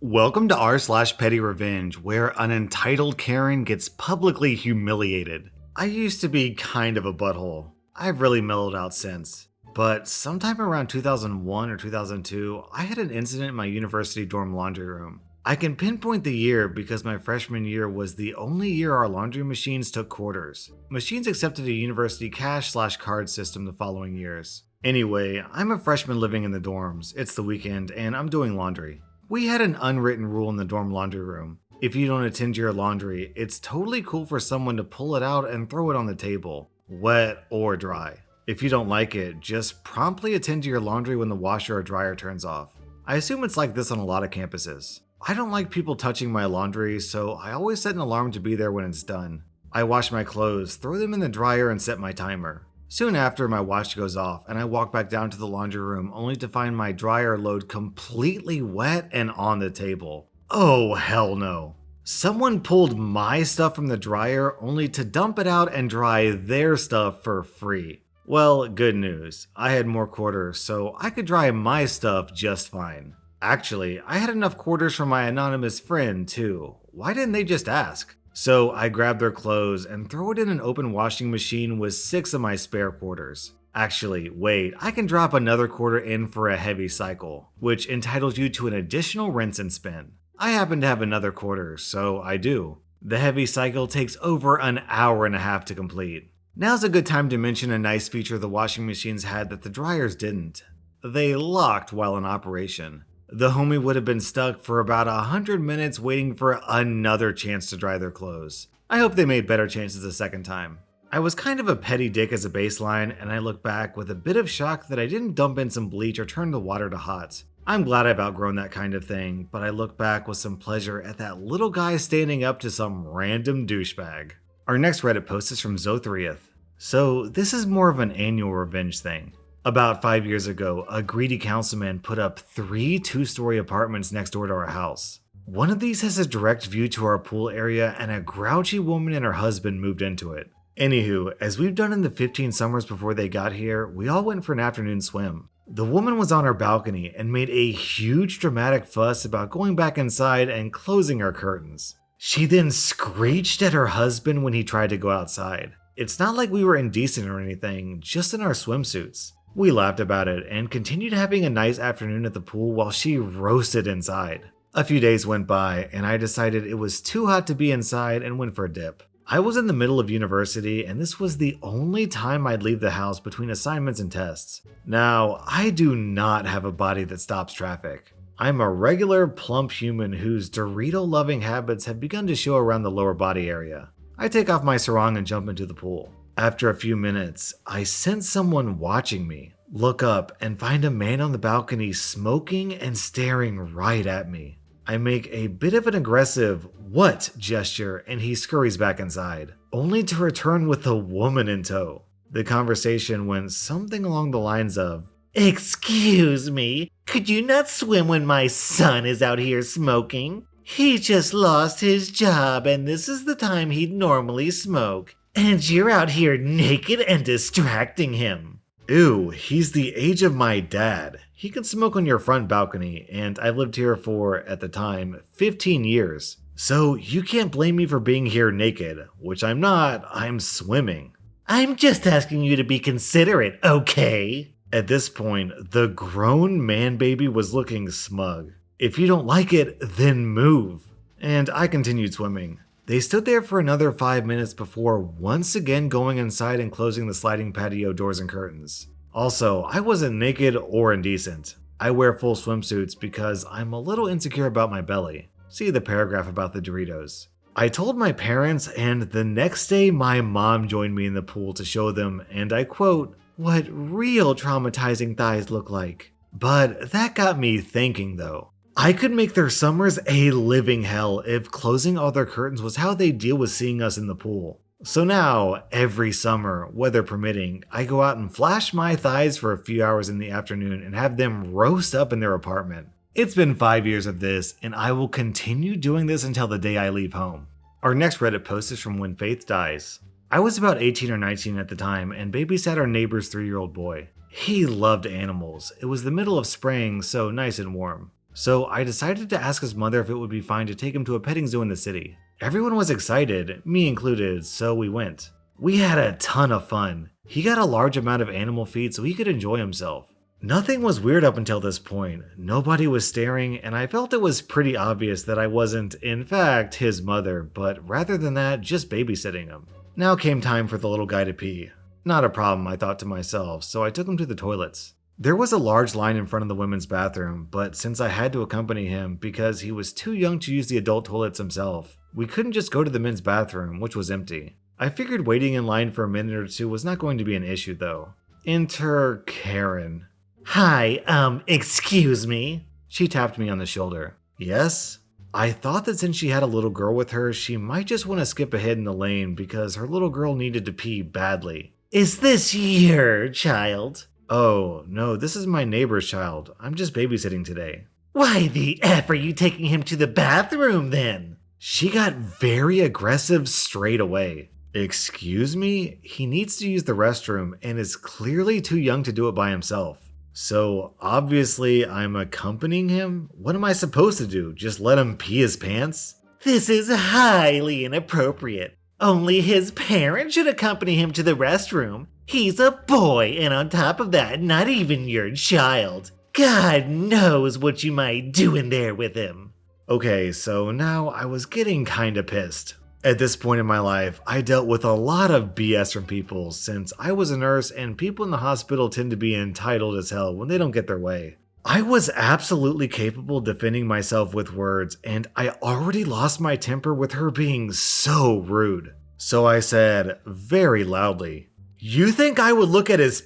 Welcome to r/Pettyrevenge, where an entitled Karen gets publicly humiliated. I used to be kind of a butthole. I've really mellowed out since. But sometime around 2001 or 2002, I had an incident in my university dorm laundry room. I can pinpoint the year because my freshman year was the only year our laundry machines took quarters. Machines accepted a university cash/card system the following years. Anyway, I'm a freshman living in the dorms, it's the weekend, and I'm doing laundry. We had an unwritten rule in the dorm laundry room. If you don't attend to your laundry, it's totally cool for someone to pull it out and throw it on the table, wet or dry. If you don't like it, just promptly attend to your laundry when the washer or dryer turns off. I assume it's like this on a lot of campuses. I don't like people touching my laundry, so I always set an alarm to be there when it's done. I wash my clothes, throw them in the dryer, and set my timer. Soon after, my watch goes off, and I walk back down to the laundry room only to find my dryer load completely wet and on the table. Oh, hell no. Someone pulled my stuff from the dryer only to dump it out and dry their stuff for free. Well, good news. I had more quarters, so I could dry my stuff just fine. Actually, I had enough quarters from my anonymous friend, too. Why didn't they just ask? So I grab their clothes and throw it in an open washing machine with 6 of my spare quarters. Actually, wait, I can drop another quarter in for a heavy cycle, which entitles you to an additional rinse and spin. I happen to have another quarter, so I do. The heavy cycle takes over an hour and a half to complete. Now's a good time to mention a nice feature the washing machines had that the dryers didn't. They locked while in operation. The homie would have been stuck for about 100 minutes waiting for another chance to dry their clothes. I hope they made better chances the second time. I was kind of a petty dick as a baseline, and I look back with a bit of shock that I didn't dump in some bleach or turn the water to hot. I'm glad I've outgrown that kind of thing, but I look back with some pleasure at that little guy standing up to some random douchebag. Our next Reddit post is from Zothrieth. So this is more of an annual revenge thing. About 5 years ago, a greedy councilman put up 3 two-story apartments next door to our house. One of these has a direct view to our pool area, and a grouchy woman and her husband moved into it. Anywho, as we've done in the 15 summers before they got here, we all went for an afternoon swim. The woman was on her balcony and made a huge dramatic fuss about going back inside and closing her curtains. She then screeched at her husband when he tried to go outside. It's not like we were indecent or anything, just in our swimsuits. We laughed about it and continued having a nice afternoon at the pool while she roasted inside. A few days went by and I decided it was too hot to be inside and went for a dip. I was in the middle of university and this was the only time I'd leave the house between assignments and tests. Now, I do not have a body that stops traffic. I'm a regular plump human whose Dorito-loving habits have begun to show around the lower body area. I take off my sarong and jump into the pool. After a few minutes, I sense someone watching me, look up, and find a man on the balcony smoking and staring right at me. I make a bit of an aggressive "what" gesture and he scurries back inside, only to return with a woman in tow. The conversation went something along the lines of, "Excuse me, could you not swim when my son is out here smoking? He just lost his job and this is the time he'd normally smoke. And you're out here naked and distracting him." Ew, he's the age of my dad. He can smoke on your front balcony, and I've lived here for, at the time, 15 years. So you can't blame me for being here naked, which I'm not, I'm swimming. "I'm just asking you to be considerate, okay?" At this point, the grown man baby was looking smug. "If you don't like it, then move." And I continued swimming. They stood there for another 5 minutes before once again going inside and closing the sliding patio doors and curtains. Also, I wasn't naked or indecent. I wear full swimsuits because I'm a little insecure about my belly. See the paragraph about the Doritos. I told my parents, and the next day my mom joined me in the pool to show them, and I quote, "what real traumatizing thighs look like." But that got me thinking though. I could make their summers a living hell if closing all their curtains was how they deal with seeing us in the pool. So now, every summer, weather permitting, I go out and flash my thighs for a few hours in the afternoon and have them roast up in their apartment. It's been 5 years of this, and I will continue doing this until the day I leave home. Our next Reddit post is from When Faith Dies. I was about 18 or 19 at the time and babysat our neighbor's 3-year-old boy. He loved animals. It was the middle of spring, so nice and warm. So I decided to ask his mother if it would be fine to take him to a petting zoo in the city. Everyone was excited, me included, so we went. We had a ton of fun. He got a large amount of animal feed so he could enjoy himself. Nothing was weird up until this point. Nobody was staring, and I felt it was pretty obvious that I wasn't, in fact, his mother, but rather than that, just babysitting him. Now came time for the little guy to pee. Not a problem, I thought to myself, so I took him to the toilets. There was a large line in front of the women's bathroom, but since I had to accompany him because he was too young to use the adult toilets himself, we couldn't just go to the men's bathroom, which was empty. I figured waiting in line for a minute or two was not going to be an issue though. Enter Karen. Hi, excuse me? She tapped me on the shoulder. Yes? I thought that since she had a little girl with her, she might just want to skip ahead in the lane because her little girl needed to pee badly. Is this your child? Oh, no, this is my neighbor's child. I'm just babysitting today. Why the F are you taking him to the bathroom then? She got very aggressive straight away. Excuse me? He needs to use the restroom and is clearly too young to do it by himself. So obviously I'm accompanying him? What am I supposed to do? Just let him pee his pants? This is highly inappropriate. Only his parents should accompany him to the restroom. He's a boy, and on top of that, not even your child. God knows what you might do in there with him. Okay, so now I was getting kinda pissed. At this point in my life, I dealt with a lot of BS from people since I was a nurse and people in the hospital tend to be entitled as hell when they don't get their way. I was absolutely capable of defending myself with words and I already lost my temper with her being so rude. So I said very loudly, "You think I would look at his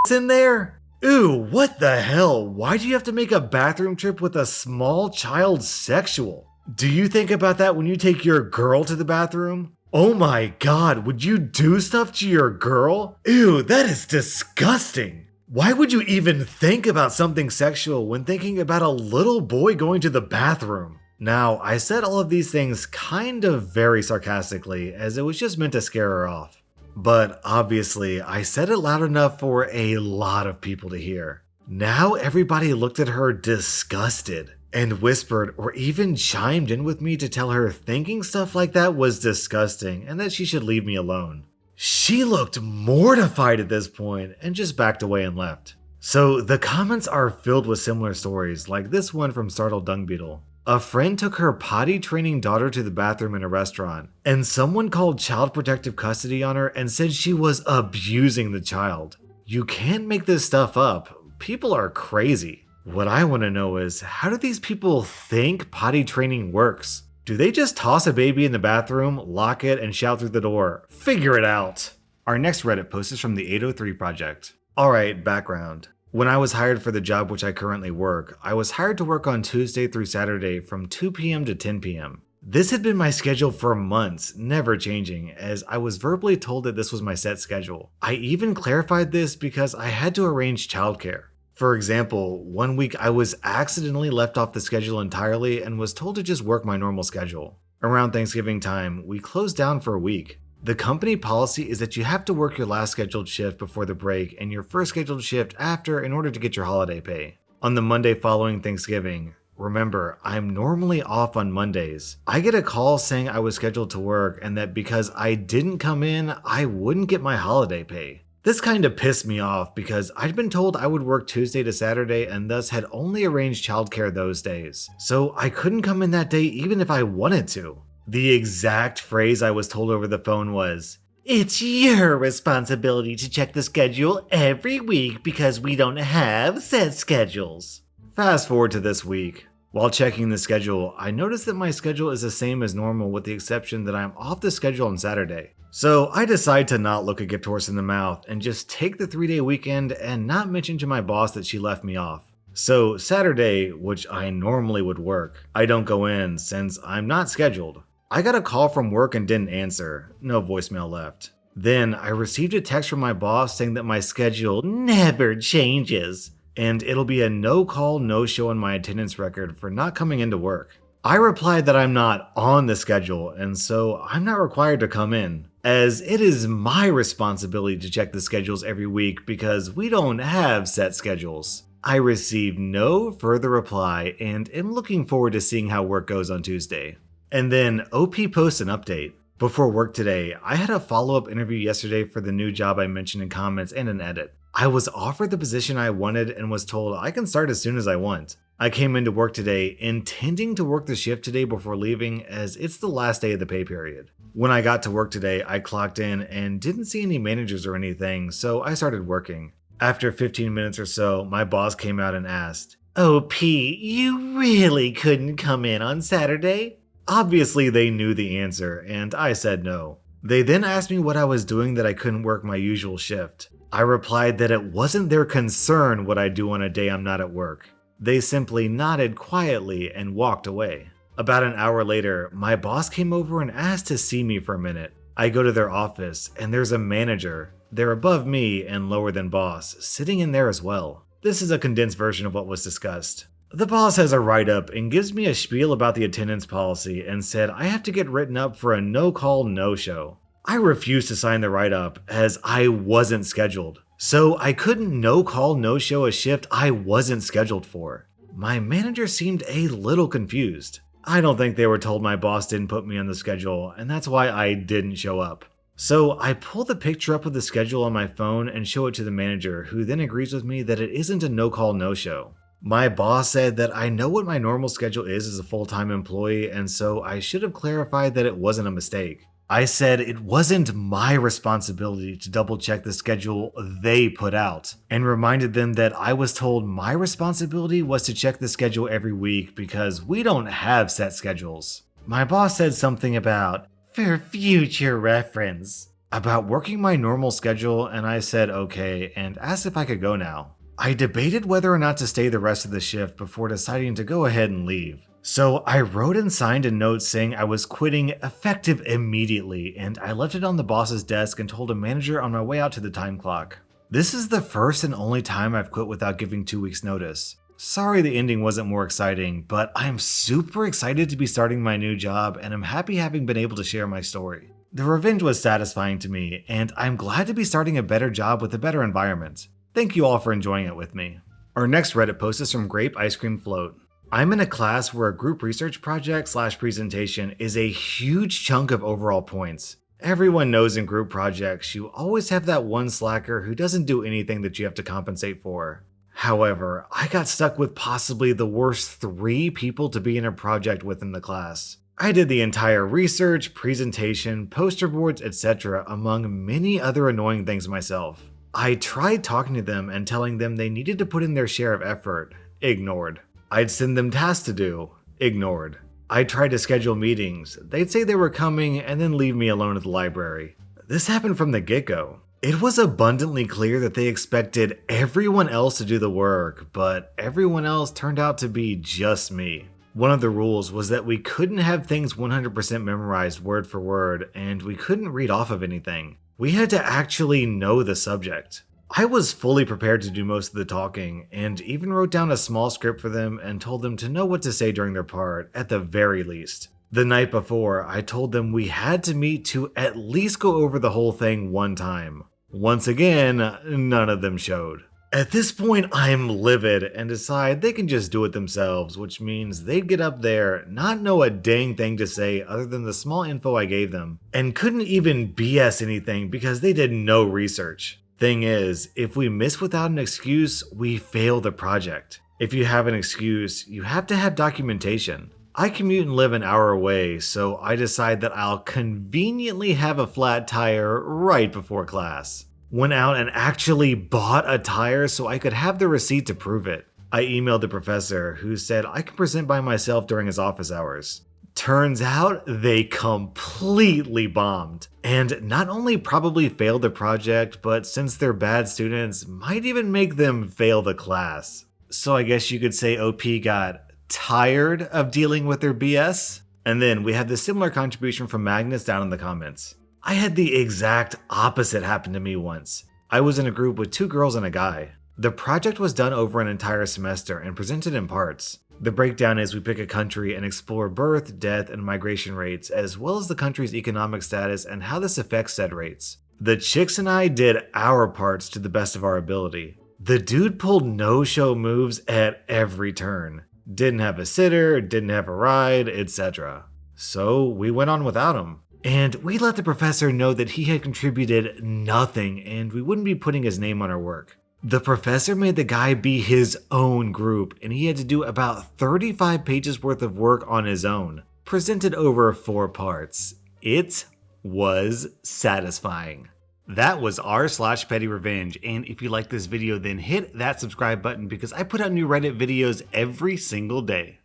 in there? Ooh, what the hell? Why do you have to make a bathroom trip with a small child sexual? Do you think about that when you take your girl to the bathroom? Oh my god, would you do stuff to your girl? Ew, that is disgusting. Why would you even think about something sexual when thinking about a little boy going to the bathroom?" Now, I said all of these things kind of very sarcastically, as it was just meant to scare her off. But obviously, I said it loud enough for a lot of people to hear. Now everybody looked at her disgusted and whispered or even chimed in with me to tell her thinking stuff like that was disgusting and that she should leave me alone. She looked mortified at this point and just backed away and left. So the comments are filled with similar stories, like this one from Startled Dung Beetle. A friend took her potty training daughter to the bathroom in a restaurant, and someone called child protective custody on her and said she was abusing the child. You can't make this stuff up. People are crazy. What I want to know is, how do these people think potty training works? Do they just toss a baby in the bathroom, lock it, and shout through the door, "Figure it out"? Our next Reddit post is from the 803 Project. Alright, background. When I was hired for the job which I currently work, I was hired to work on Tuesday through Saturday from 2 p.m. to 10 p.m. This had been my schedule for months, never changing, as I was verbally told that this was my set schedule. I even clarified this because I had to arrange childcare. For example, one week I was accidentally left off the schedule entirely and was told to just work my normal schedule. Around Thanksgiving time, we closed down for a week. The company policy is that you have to work your last scheduled shift before the break and your first scheduled shift after in order to get your holiday pay. On the Monday following Thanksgiving, remember, I'm normally off on Mondays. I get a call saying I was scheduled to work and that because I didn't come in, I wouldn't get my holiday pay. This kind of pissed me off because I'd been told I would work Tuesday to Saturday and thus had only arranged childcare those days. So I couldn't come in that day even if I wanted to. The exact phrase I was told over the phone was, "It's your responsibility to check the schedule every week because we don't have set schedules." Fast forward to this week. While checking the schedule, I noticed that my schedule is the same as normal with the exception that I'm off the schedule on Saturday. So I decide to not look a gift horse in the mouth and just take the 3-day weekend and not mention to my boss that she left me off. So Saturday, which I normally would work, I don't go in since I'm not scheduled. I got a call from work and didn't answer. No voicemail left. Then I received a text from my boss saying that my schedule never changes, and it'll be a no call, no show on my attendance record for not coming into work. I replied that I'm not on the schedule, and so I'm not required to come in, as it is my responsibility to check the schedules every week because we don't have set schedules. I received no further reply and am looking forward to seeing how work goes on Tuesday. And then OP posts an update. Before work today, I had a follow-up interview yesterday for the new job I mentioned in comments and an edit. I was offered the position I wanted and was told I can start as soon as I want. I came into work today intending to work the shift today before leaving, as it's the last day of the pay period. When I got to work today, I clocked in and didn't see any managers or anything, so I started working. After 15 minutes or so, my boss came out and asked, "Oh, P, you really couldn't come in on Saturday?" Obviously, they knew the answer, and I said no. They then asked me what I was doing that I couldn't work my usual shift. I replied that it wasn't their concern what I do on a day I'm not at work. They simply nodded quietly and walked away. About an hour later, my boss came over and asked to see me for a minute. I go to their office, and there's a manager. They're above me and lower than boss, sitting in there as well. This is a condensed version of what was discussed. The boss has a write-up and gives me a spiel about the attendance policy and said I have to get written up for a no-call, no-show. I refused to sign the write-up as I wasn't scheduled. So I couldn't no-call, no-show a shift I wasn't scheduled for. My manager seemed a little confused. I don't think they were told my boss didn't put me on the schedule, and that's why I didn't show up. So I pull the picture up of the schedule on my phone and show it to the manager, who then agrees with me that it isn't a no-call, no-show. My boss said that I know what my normal schedule is as a full-time employee, and so I should have clarified that it wasn't a mistake. I said it wasn't my responsibility to double-check the schedule they put out, and reminded them that I was told my responsibility was to check the schedule every week because we don't have set schedules. My boss said something about, "for future reference," about working my normal schedule, and I said okay and asked if I could go now. I debated whether or not to stay the rest of the shift before deciding to go ahead and leave. So I wrote and signed a note saying I was quitting effective immediately, and I left it on the boss's desk and told a manager on my way out to the time clock. This is the first and only time I've quit without giving 2 weeks notice. Sorry the ending wasn't more exciting, but I'm super excited to be starting my new job and I'm happy having been able to share my story. The revenge was satisfying to me, and I'm glad to be starting a better job with a better environment. Thank you all for enjoying it with me. Our next Reddit post is from Grape Ice Cream Float. I'm in a class where a group research project / presentation is a huge chunk of overall points. Everyone knows in group projects, you always have that one slacker who doesn't do anything that you have to compensate for. However, I got stuck with possibly the worst 3 people to be in a project with in the class. I did the entire research, presentation, poster boards, etc. among many other annoying things myself. I tried talking to them and telling them they needed to put in their share of effort. Ignored. I'd send them tasks to do. Ignored. I tried to schedule meetings. They'd say they were coming and then leave me alone at the library. This happened from the get-go. It was abundantly clear that they expected everyone else to do the work, but everyone else turned out to be just me. One of the rules was that we couldn't have things 100% memorized word for word, and we couldn't read off of anything. We had to actually know the subject. I was fully prepared to do most of the talking, and even wrote down a small script for them and told them to know what to say during their part, at the very least. The night before, I told them we had to meet to at least go over the whole thing one time. Once again, none of them showed. At this point, I'm livid and decide they can just do it themselves, which means they'd get up there, not know a dang thing to say other than the small info I gave them, and couldn't even BS anything because they did no research. Thing is, if we miss without an excuse, we fail the project. If you have an excuse, you have to have documentation. I commute and live an hour away, so I decide that I'll conveniently have a flat tire right before class. Went out and actually bought a tire so I could have the receipt to prove it. I emailed the professor, who said I can present by myself during his office hours. Turns out they completely bombed, and not only probably failed the project, but since they're bad students, might even make them fail the class. So I guess you could say OP got tired of dealing with their BS? And then we had the similar contribution from Magnus down in the comments. I had the exact opposite happen to me once. I was in a group with 2 girls and a guy. The project was done over an entire semester and presented in parts. The breakdown is we pick a country and explore birth, death, and migration rates, as well as the country's economic status and how this affects said rates. The chicks and I did our parts to the best of our ability. The dude pulled no-show moves at every turn. Didn't have a sitter, didn't have a ride, etc. So we went on without him. And we let the professor know that he had contributed nothing and we wouldn't be putting his name on our work. The professor made the guy be his own group and he had to do about 35 pages worth of work on his own, presented over 4 parts. It was satisfying. That was r/Pettyrevenge, and if you like this video then hit that subscribe button because I put out new Reddit videos every single day.